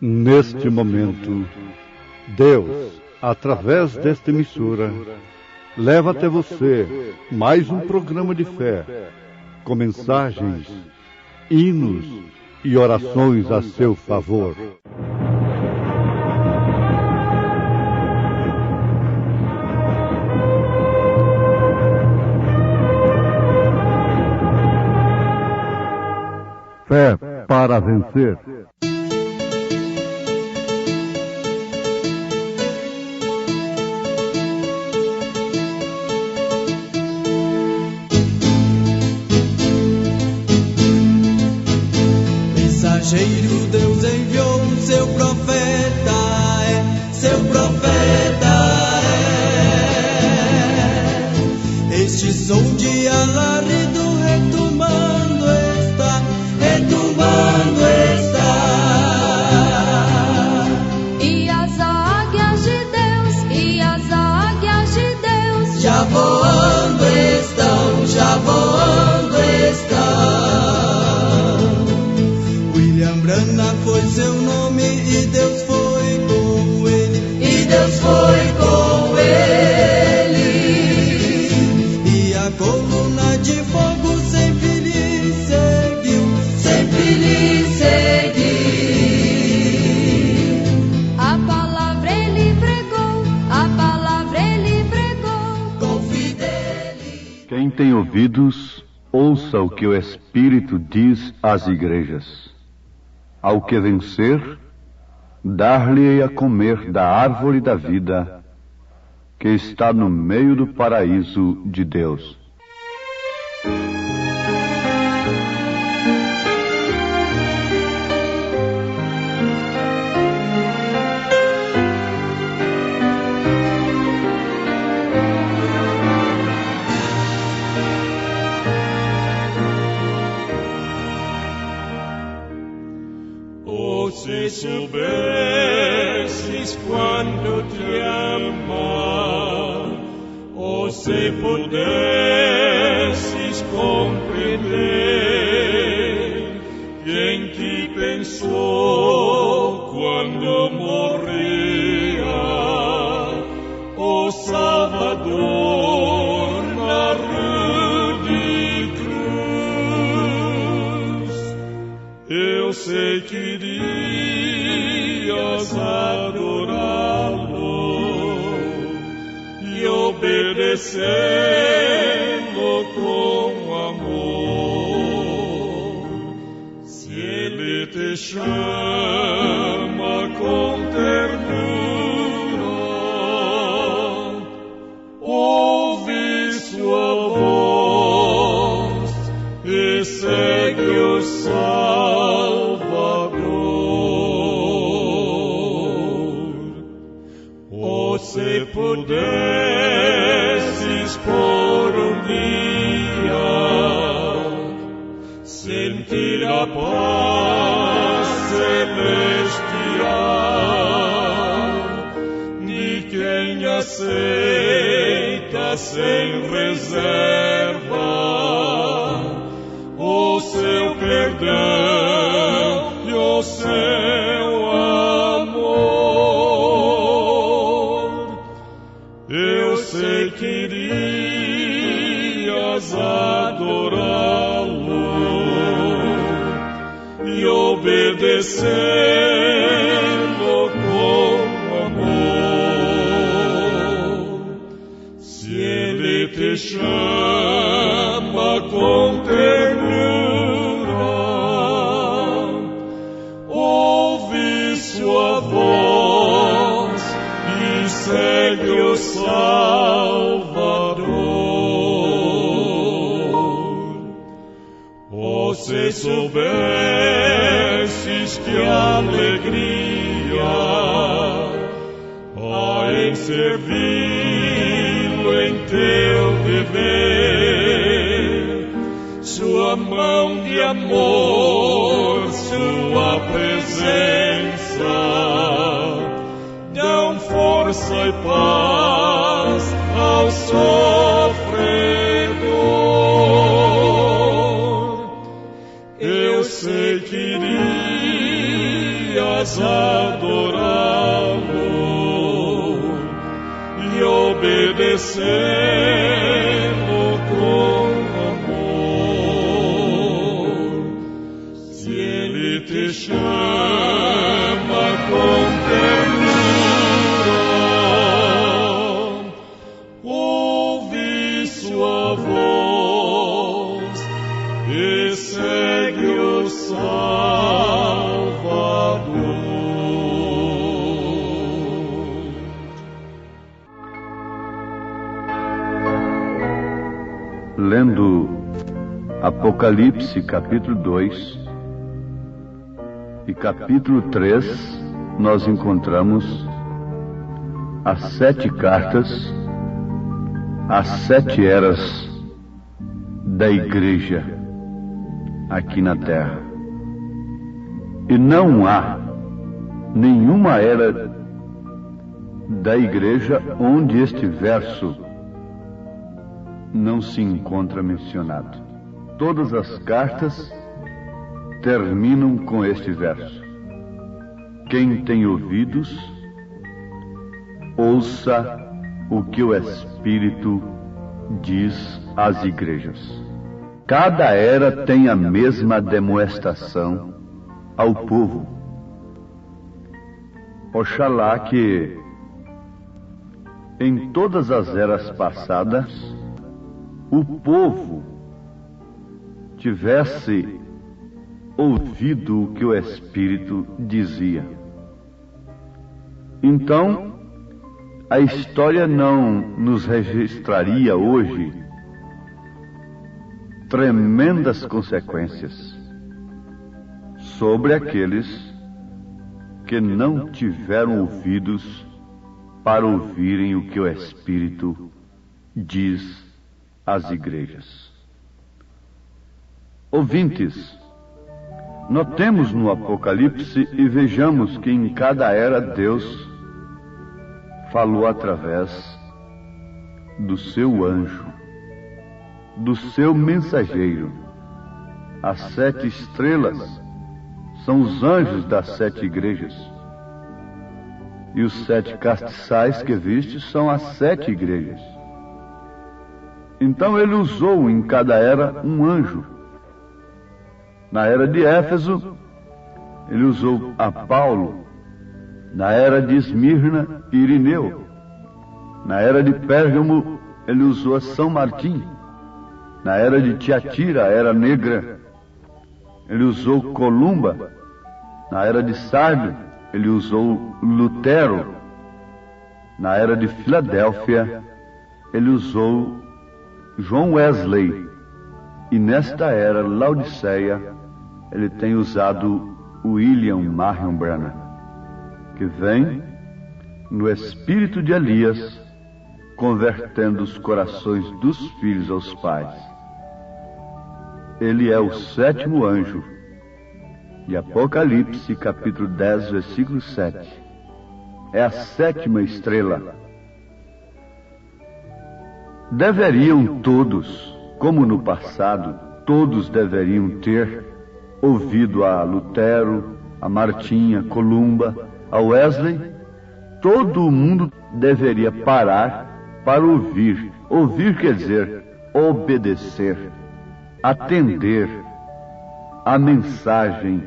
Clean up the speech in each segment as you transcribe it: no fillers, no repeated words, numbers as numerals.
Neste momento, Deus, através desta emissora, leva até você mais um programa de fé, com mensagens, hinos e orações a seu favor. Fé para vencer. Mensageiro, Deus enviou seu profeta, seu profeta é. Este som de alarido retumbando está, retumbando está. E as águias de Deus, e as águias de Deus já voando estão, já voando estão. Brana foi seu nome e Deus foi com ele, e Deus foi com ele. E a coluna de fogo sempre lhe seguiu, sempre lhe seguiu. A palavra ele pregou, a palavra ele pregou com fidelidade. Quem tem ouvidos, ouça o que o Espírito diz às igrejas. Ao que vencer, dar-lhe-ei a comer da árvore da vida, que está no meio do paraíso de Deus. Se soubesses quanto te ama, ou se pudesses compreender quem te pensou quando morria, o Salvador na rude cruz. Eu sei que adorá-lo e obedecê-lo com amor. Se ele te chama com ternura, ouve sua voz e segue o se pudesses por um dia sentir a paz celestial de quem aceita sem reserva o seu perdão e o seu amor. Eu sei que irias adorá-lo e obedecê-lo com amor. Se ele te chama com ternura, ouve sua voz e segue o Salvador. Oh, se soubesses que alegria há em servi-lo em teu viver, sua mão de amor, sua presença dão força e paz ao sofredor. Eu sei que iria venhas adorá-lo e obedecê-lo com amor. Se ele te chama com ternura, ouve sua voz e segue o Salvador. Lendo Apocalipse capítulo 2 e capítulo 3, nós encontramos as 7 cartas, as 7 eras da igreja aqui na terra. E não há nenhuma era da igreja onde este verso não se encontra mencionado. Todas as cartas terminam com este verso: quem tem ouvidos, ouça o que o Espírito diz às igrejas. Cada era tem a mesma demonstração ao povo. Oxalá que em todas as eras passadas o povo tivesse ouvido o que o Espírito dizia. Então, a história não nos registraria hoje tremendas consequências sobre aqueles que não tiveram ouvidos para ouvirem o que o Espírito diz às igrejas. Ouvintes, notemos no Apocalipse e vejamos que em cada era Deus falou através do seu anjo, do seu mensageiro. As 7 estrelas são os anjos das 7 igrejas. E os 7 castiçais que viste são as 7 igrejas. Então ele usou em cada era um anjo. Na era de Éfeso, ele usou a Paulo. Na era de Esmirna, Irineu. Na era de Pérgamo, ele usou a São Martim. Na era de Tiatira, a era negra, ele usou Columba. Na era de Sardo, ele usou Lutero. Na era de Filadélfia, ele usou John Wesley. E nesta era, Laodiceia, ele tem usado William Marion Branham, que vem no espírito de Elias, convertendo os corações dos filhos aos pais. Ele é o 7º anjo. E Apocalipse, capítulo 10, versículo 7. É a 7ª estrela. Deveriam todos, como no passado, todos deveriam ter ouvido a Lutero, a Martinha, Columba, a Wesley. Todo o mundo deveria parar para ouvir. Ouvir quer dizer obedecer, atender a mensagem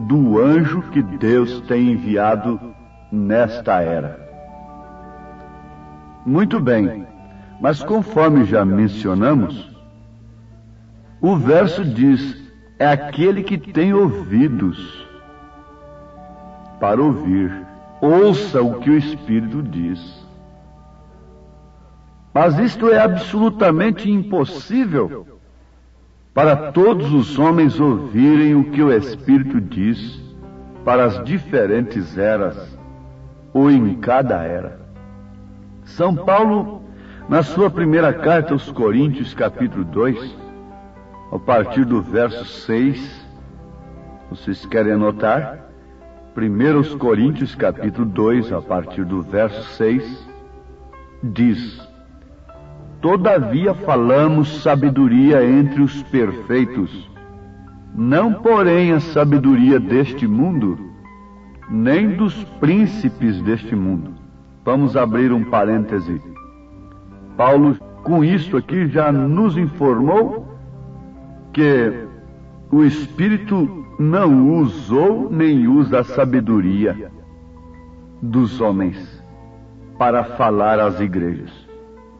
do anjo que Deus tem enviado nesta era. Muito bem, mas conforme já mencionamos, o verso diz: é aquele que tem ouvidos para ouvir, ouça o que o Espírito diz. Mas isto é absolutamente impossível para todos os homens ouvirem o que o Espírito diz para as diferentes eras, ou em cada era. São Paulo, na sua primeira carta aos Coríntios, capítulo 2, a partir do verso 6, vocês querem anotar? 1 Coríntios, capítulo 2, a partir do verso 6, diz: todavia falamos sabedoria entre os perfeitos, não porém a sabedoria deste mundo, nem dos príncipes deste mundo. Vamos abrir um parêntese. Paulo, com isso aqui, já nos informou que o Espírito não usou nem usa a sabedoria dos homens para falar às igrejas.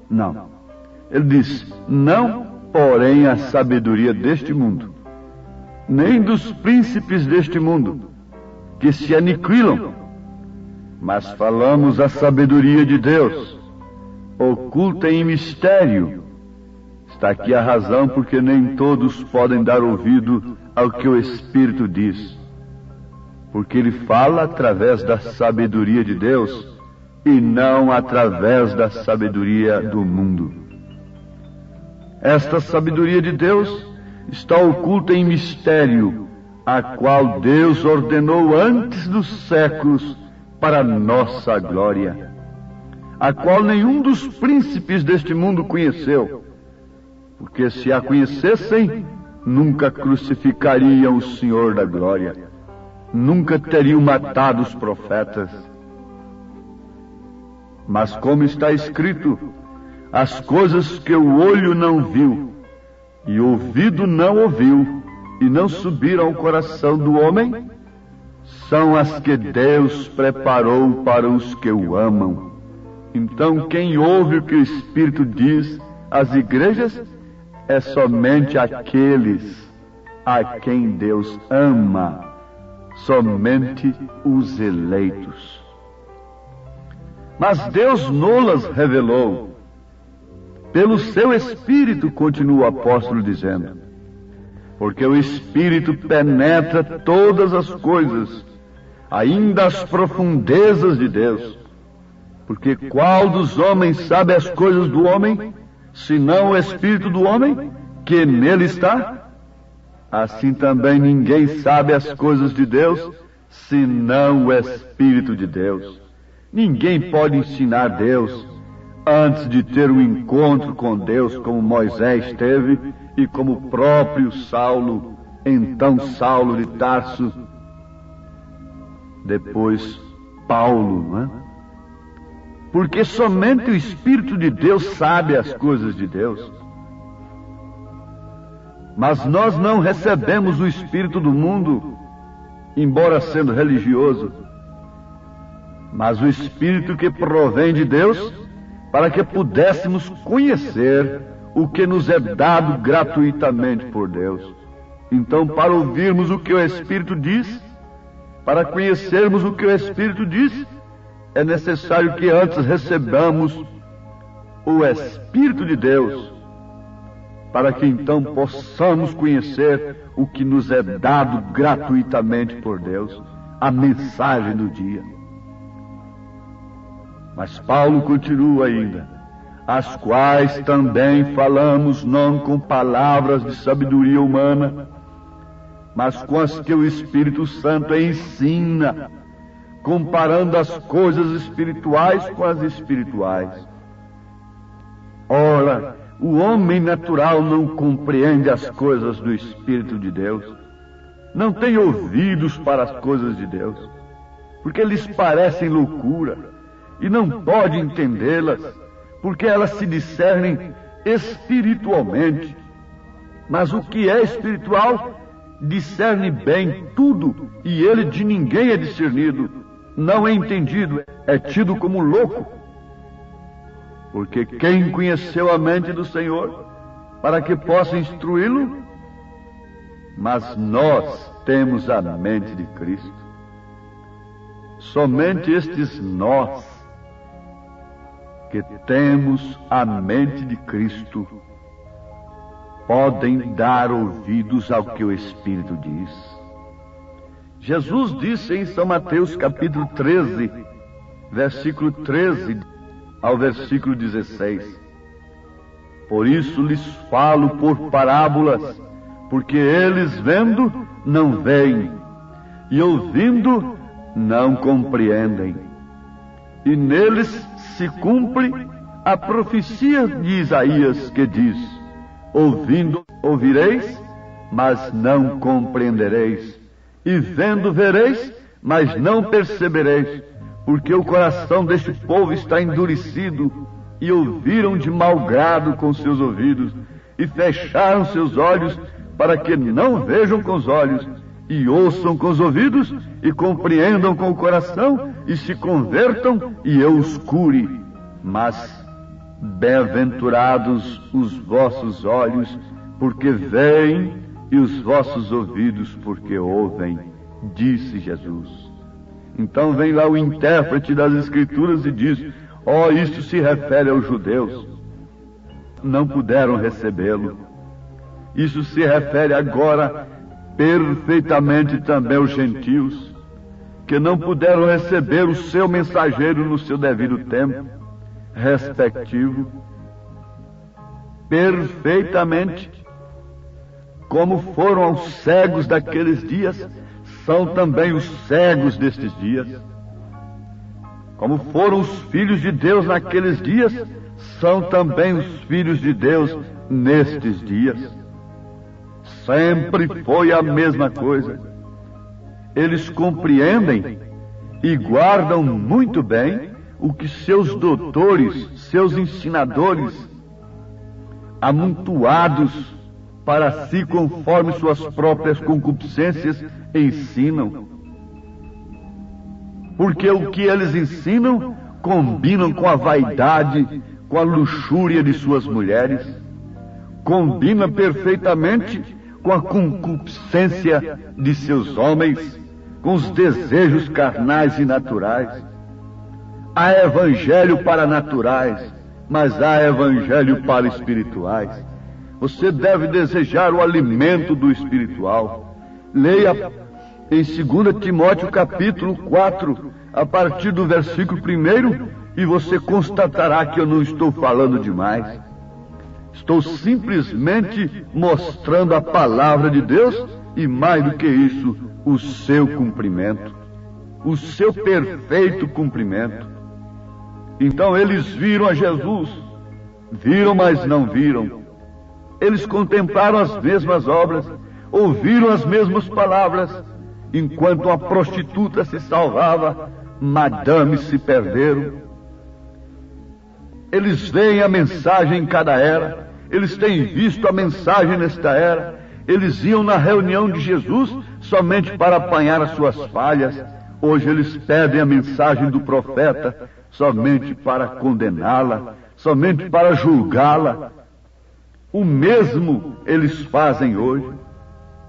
Não. Ele diz, não, porém, a sabedoria deste mundo, nem dos príncipes deste mundo, que se aniquilam, mas falamos a sabedoria de Deus, oculta em mistério. Está aqui a razão porque nem todos podem dar ouvido ao que o Espírito diz, porque ele fala através da sabedoria de Deus e não através da sabedoria do mundo. Esta sabedoria de Deus está oculta em mistério, a qual Deus ordenou antes dos séculos para nossa glória, a qual nenhum dos príncipes deste mundo conheceu, porque se a conhecessem, nunca crucificariam o Senhor da glória, nunca teriam matado os profetas. Mas como está escrito, as coisas que o olho não viu, e o ouvido não ouviu, e não subiram ao coração do homem, são as que Deus preparou para os que o amam. Então, quem ouve o que o Espírito diz às igrejas é somente aqueles a quem Deus ama, somente os eleitos. Mas Deus nolas revelou pelo seu Espírito, continua o apóstolo dizendo, porque o Espírito penetra todas as coisas, ainda as profundezas de Deus. Porque qual dos homens sabe as coisas do homem, senão o Espírito do homem, que nele está? Assim também ninguém sabe as coisas de Deus, senão o Espírito de Deus. Ninguém pode ensinar Deus antes de ter um encontro com Deus, como Moisés teve e como o próprio Saulo, então Saulo de Tarso, depois Paulo, não é? Porque somente o Espírito de Deus sabe as coisas de Deus. Mas nós não recebemos o Espírito do mundo, embora sendo religioso, mas o Espírito que provém de Deus, para que pudéssemos conhecer o que nos é dado gratuitamente por Deus. Então, para ouvirmos o que o Espírito diz, para conhecermos o que o Espírito diz, é necessário que antes recebamos o Espírito de Deus, para que então possamos conhecer o que nos é dado gratuitamente por Deus, a mensagem do dia. Mas Paulo continua ainda, as quais também falamos não com palavras de sabedoria humana, mas com as que o Espírito Santo ensina, comparando as coisas espirituais com as espirituais. Ora, o homem natural não compreende as coisas do Espírito de Deus, não tem ouvidos para as coisas de Deus, porque lhes parecem loucura, e não pode entendê-las, porque elas se discernem espiritualmente. Mas o que é espiritual discerne bem tudo, e ele de ninguém é discernido, não é entendido, é tido como louco. Porque quem conheceu a mente do Senhor, para que possa instruí-lo? Mas nós temos a mente de Cristo. Somente estes nós, que temos a mente de Cristo, podem dar ouvidos ao que o Espírito diz. Jesus disse em São Mateus capítulo 13, versículo 13 ao versículo 16, por isso lhes falo por parábolas, porque eles vendo não veem, e ouvindo não compreendem. E neles se cumpre a profecia de Isaías, que diz, ouvindo ouvireis, mas não compreendereis, e vendo vereis, mas não percebereis, porque o coração deste povo está endurecido, e ouviram de mau grado com seus ouvidos, e fecharam seus olhos, para que não vejam com os olhos, e ouçam com os ouvidos, e compreendam com o coração, e se convertam, e eu os cure. Mas bem-aventurados os vossos olhos, porque veem, e os vossos ouvidos, porque ouvem, disse Jesus. Então vem lá o intérprete das Escrituras e diz: isto se refere aos judeus. Não puderam recebê-lo. Isso se refere agora perfeitamente também aos gentios, que não puderam receber o seu mensageiro no seu devido tempo respectivo. Perfeitamente, como foram aos cegos daqueles dias, são também os cegos destes dias. Como foram os filhos de Deus naqueles dias, são também os filhos de Deus nestes dias. Sempre foi a mesma coisa. Eles compreendem e guardam muito bem o que seus doutores, seus ensinadores, amontoados para si conforme suas próprias concupiscências, ensinam. Porque o que eles ensinam combinam com a vaidade, com a luxúria de suas mulheres, combina perfeitamente com a concupiscência de seus homens, com os desejos carnais e naturais. Há evangelho para naturais, mas há evangelho para espirituais. Você deve desejar o alimento do espiritual. Leia em 2 Timóteo capítulo 4, a partir do versículo 1, e você constatará que eu não estou falando demais. Estou simplesmente mostrando a palavra de Deus e, mais do que isso, o seu cumprimento, o seu perfeito cumprimento. Então eles viram a Jesus, viram, mas não viram. Eles contemplaram as mesmas obras, ouviram as mesmas palavras. Enquanto uma prostituta se salvava, madames se perderam. Eles veem a mensagem em cada era, eles têm visto a mensagem nesta era. Eles iam na reunião de Jesus somente para apanhar as suas falhas. Hoje eles pedem a mensagem do profeta somente para condená-la, somente para julgá-la. O mesmo eles fazem hoje.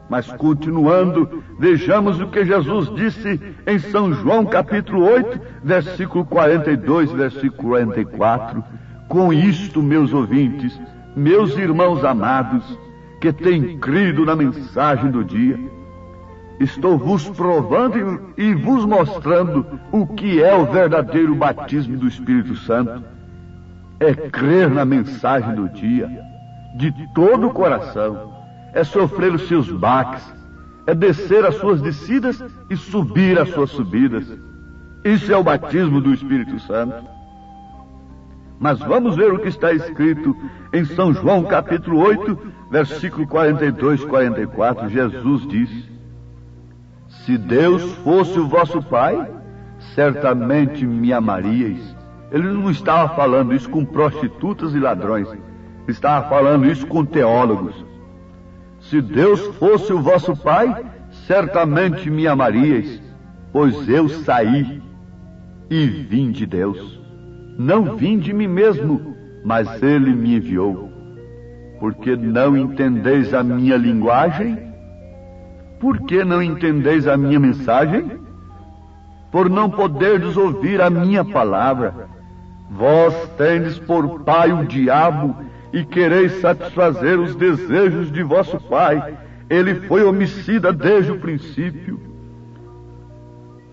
Mas continuando, vejamos o que Jesus disse em São João capítulo 8, versículo 42, versículo 44. Com isto, meus ouvintes, meus irmãos amados, que têm crido na mensagem do dia, estou vos provando e vos mostrando o que é o verdadeiro batismo do Espírito Santo. É crer na mensagem do dia, de todo o coração. É sofrer os seus baques, é descer as suas descidas e subir as suas subidas. Isso é o batismo do Espírito Santo. Mas vamos ver o que está escrito em São João capítulo 8, versículo 42 e 44. Jesus disse: se Deus fosse o vosso Pai, certamente me amaríeis. Ele não estava falando isso com prostitutas e ladrões, estava falando isso com teólogos. Se Deus fosse o vosso Pai, certamente me amaríeis, pois eu saí e vim de Deus. Não vim de mim mesmo, mas Ele me enviou. Porque não entendeis a minha linguagem? Por que não entendeis a minha mensagem? Por não poderdes ouvir a minha palavra. Vós tendes por pai o diabo, e quereis satisfazer os desejos de vosso pai. Ele foi homicida desde o princípio,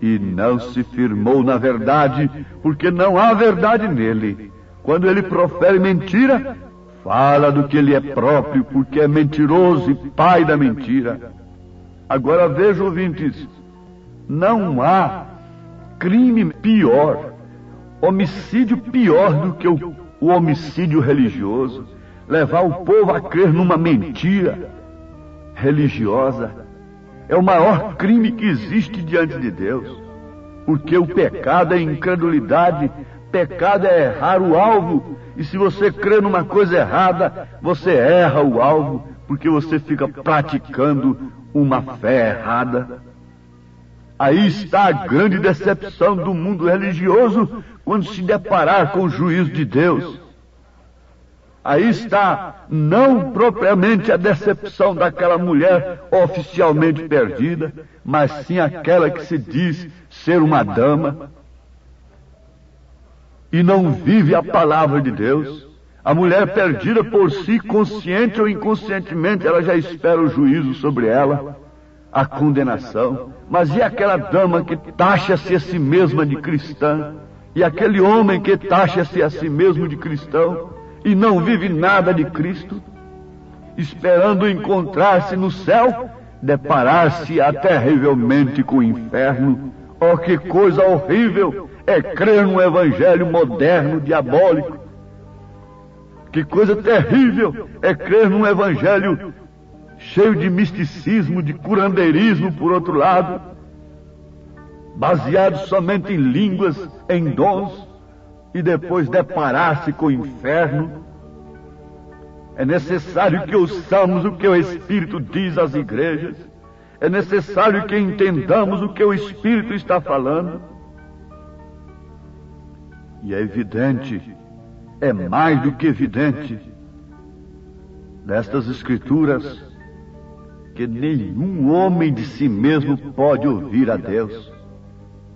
e não se firmou na verdade, porque não há verdade nele. Quando ele profere mentira, fala do que ele é próprio, porque é mentiroso e pai da mentira. Agora veja, ouvintes, não há crime pior, homicídio pior do que o homicídio religioso. Levar o povo a crer numa mentira religiosa é o maior crime que existe diante de Deus. Porque o pecado é incredulidade, pecado é errar o alvo, e se você crê numa coisa errada, você erra o alvo, porque você fica praticando uma fé errada. Aí está a grande decepção do mundo religioso quando se deparar com o juízo de Deus. Aí está não propriamente a decepção daquela mulher oficialmente perdida, mas sim aquela que se diz ser uma dama e não vive a palavra de Deus. A mulher perdida por si, consciente ou inconscientemente, ela já espera o juízo sobre ela, a condenação. Mas e aquela dama que taxa-se a si mesma de cristã? E aquele homem que taxa-se a si mesmo de cristão e não vive nada de Cristo, esperando encontrar-se no céu, deparar-se terrivelmente com o inferno? Oh, que coisa horrível é crer num evangelho moderno, diabólico. Que coisa terrível é crer num evangelho cheio de misticismo, de curandeirismo, por outro lado, baseado somente em línguas, em dons, e depois deparar-se com o inferno. É necessário que ouçamos o que o Espírito diz às igrejas. É necessário que entendamos o que o Espírito está falando. E é evidente, é mais do que evidente, destas Escrituras, que nenhum homem de si mesmo pode ouvir a Deus.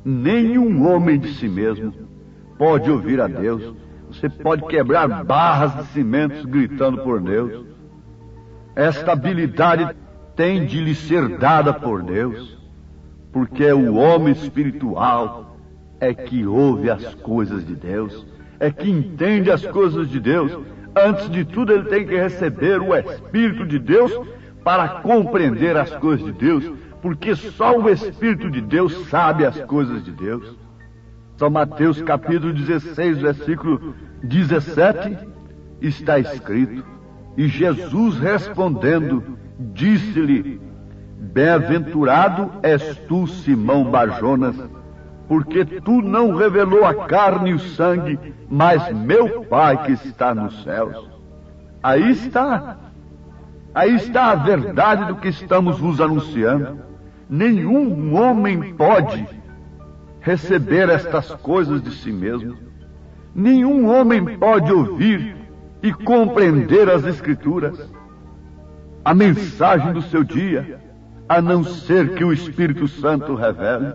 Nenhum homem de si mesmo pode ouvir a Deus. Você pode quebrar barras de cimentos gritando por Deus. Esta habilidade tem de lhe ser dada por Deus, porque o homem espiritual é que ouve as coisas de Deus, é que entende as coisas de Deus. Antes de tudo, ele tem que receber o Espírito de Deus para compreender as coisas de Deus, porque só o Espírito de Deus sabe as coisas de Deus. São Mateus capítulo 16, versículo 17, está escrito: e Jesus respondendo, disse-lhe: bem-aventurado és tu, Simão Barjonas, porque tu não revelou a carne e o sangue, mas meu Pai que está nos céus. Aí está a verdade do que estamos vos anunciando. Nenhum homem pode receber estas coisas de si mesmo. Nenhum homem pode ouvir e compreender as Escrituras, a mensagem do seu dia, a não ser que o Espírito Santo revele.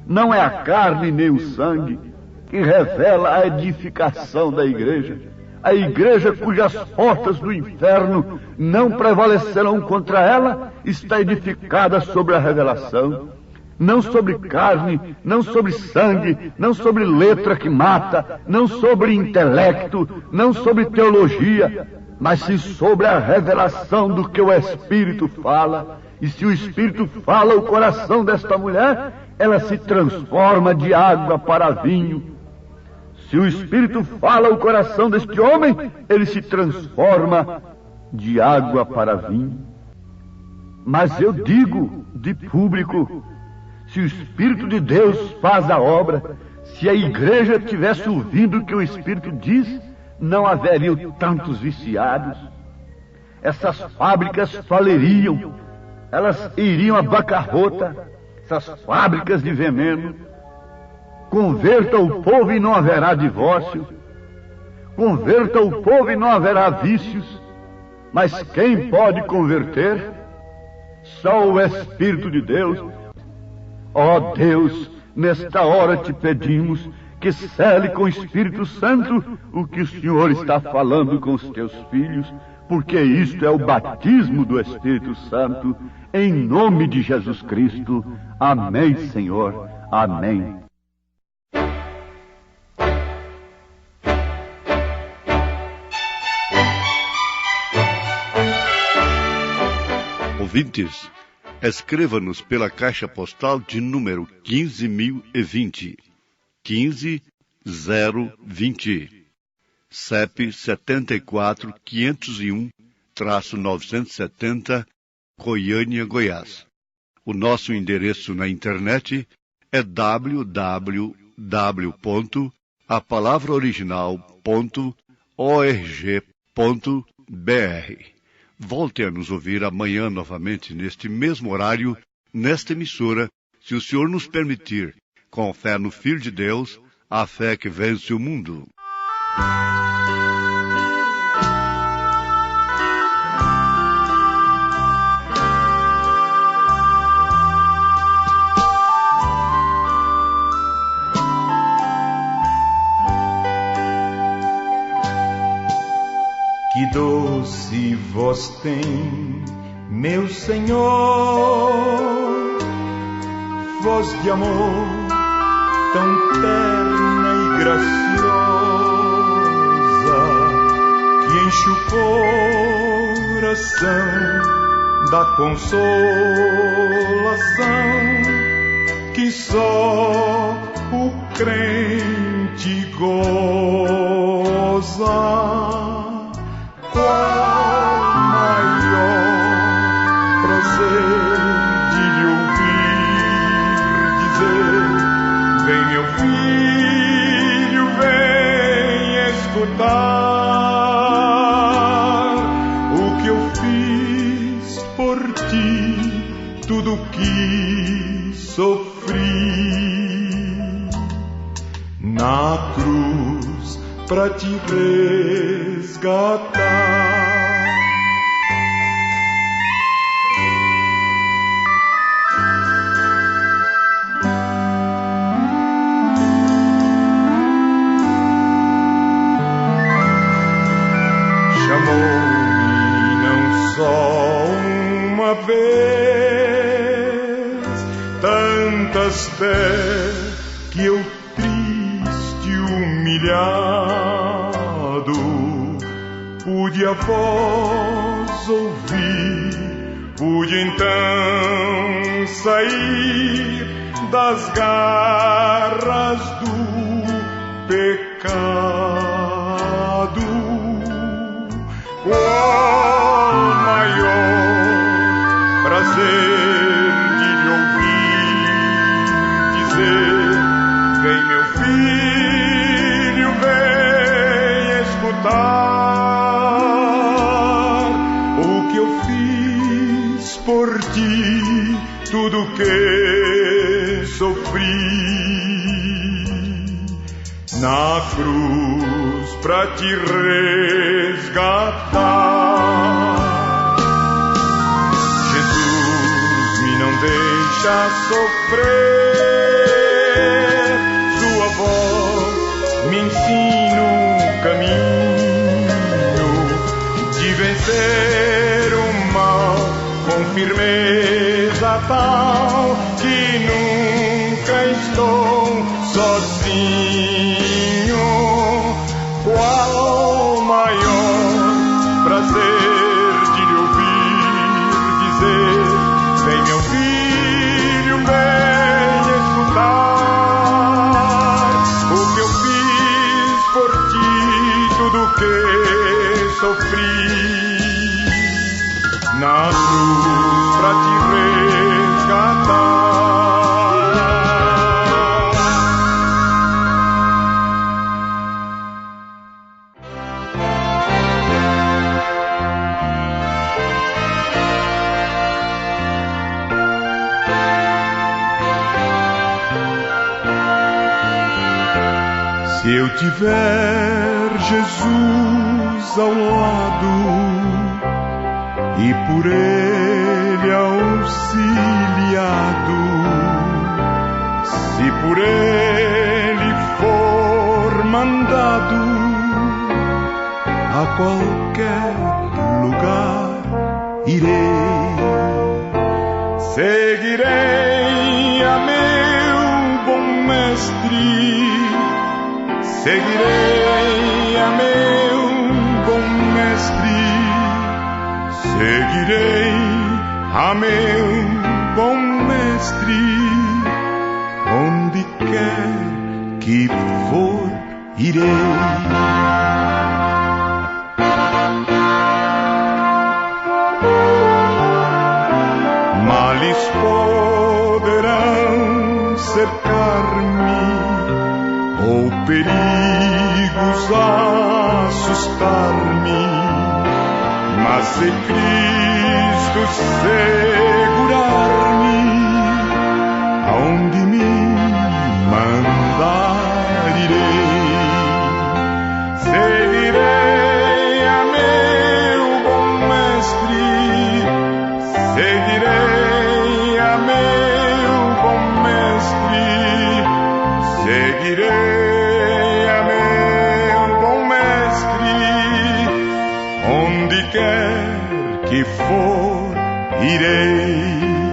Não é a carne nem o sangue que revela a edificação da igreja. A igreja cujas portas do inferno não prevalecerão contra ela está edificada sobre a revelação. Não sobre carne, não sobre sangue, não sobre letra que mata, não sobre intelecto, não sobre teologia, mas sim sobre a revelação do que o Espírito fala. E se o Espírito fala o coração desta mulher, ela se transforma de água para vinho. Se o Espírito fala o coração deste homem, ele se transforma de água para vinho. Mas eu digo de público, se o Espírito de Deus faz a obra, se a igreja tivesse ouvido o que o Espírito diz, não haveriam tantos viciados. Essas fábricas faliriam, elas iriam à bancarrota, essas fábricas de veneno. Converta o povo e não haverá divórcio. Converta o povo e não haverá vícios. Mas quem pode converter? Só o Espírito de Deus. Ó Deus, nesta hora te pedimos que cele com o Espírito Santo o que o Senhor está falando com os teus filhos, porque isto é o batismo do Espírito Santo, em nome de Jesus Cristo. Amém, Senhor. Amém. Ouvintes, escreva-nos pela caixa postal de número 15.020, 15020, CEP 74-501-970, Goiânia, Goiás. O nosso endereço na internet é www.apalavraoriginal.org.br. Volte a nos ouvir amanhã novamente, neste mesmo horário, nesta emissora, se o Senhor nos permitir, com fé no Filho de Deus, a fé que vence o mundo. Que doce voz tem, meu Senhor, voz de amor tão terna e graciosa, que enche o coração da consolação que só o crente goza. Qual maior prazer de lhe ouvir dizer: vem meu filho, vem escutar o que eu fiz por ti, tudo que sofri na cruz pra te resgatar. Chamou-me não só uma vez, tantas vezes que eu triste, humilhado, pude a voz ouvir, pude então sair das garras do pecado. Qual maior prazer de lhe ouvir dizer: vem meu filho, vem escutar o que eu fiz por ti, tudo que sofri na cruz pra te resgatar. Jesus me não deixa sofrer, sua voz me ensina o caminho de vencer o mal com firmeza tal que nunca estou sozinho. Qual maior prazer de lhe ouvir dizer: vem meu filho, vem escutar o que eu fiz por ti, tudo que sofri na cruz pra te resgatar. Se eu tiver Jesus ao lado e por Ele auxiliado, se por Ele for mandado a qualquer lugar, irei, seguirei a meu bom mestre. Seguirei a meu bom mestre, seguirei a meu bom mestre, onde quer que for, irei. Males poderão cercar-me, ou perigos assustar-me, mas se Cristo segurar-me, aonde me mandar irei. Seguirei a meu bom mestre, seguirei a meu bom mestre, seguirei a meu bom mestre, onde quer que for irei.